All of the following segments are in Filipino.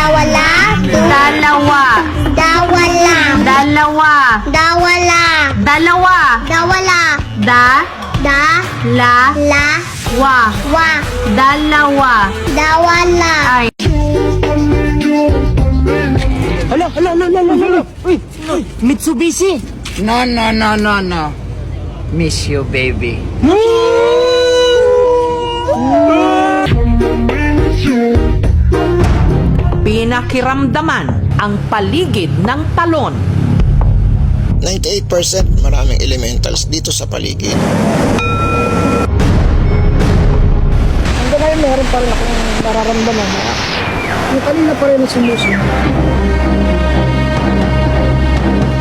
Dawala. Dalawa. Dawala. Dalawa. Dawala. Dalawa. Dawala. Da. Da. La. La. Wa. Wa. Dalawa. Dawala. Ay. Hala. Uy, Mitsubishi. No. Miss you, baby. Pinakiramdaman ang paligid ng talon. 98% maraming elementals dito sa paligid. Hanggang ngayon meron pa rin akong nararamdaman na yung kanina pa rin na sumusunod.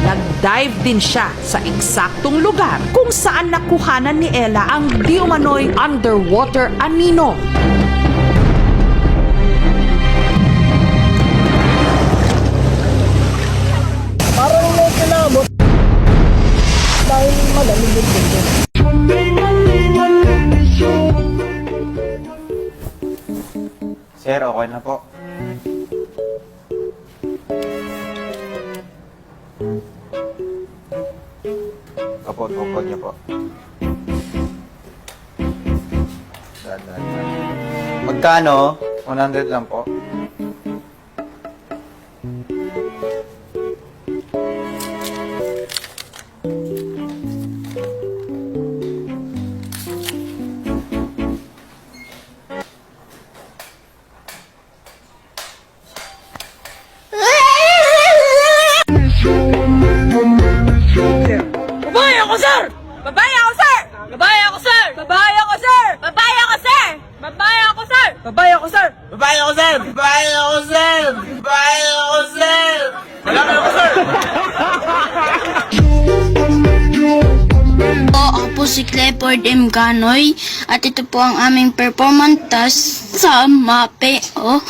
Nag-dive din siya sa eksaktong lugar kung saan nakuhanan ni Ella ang di umano'y underwater anino. Parang may kilabot dahil madaling dito. Sir, okay na po. Opo, niyo po. Dahan. Magkano? 100 lang po. Babae ako, sir! Babae ako, sir! Babae ako, sir! Babae ako, sir! Babae ako, sir! Babae ako, sir! Babae ako, sir! Babae ako, sir! Babae ako, sir! Babae ako, sir! Wala ka ako, sir! Ako po si Clifford M. Ganoy at ito po ang aming performance task sa MAPE. Oh.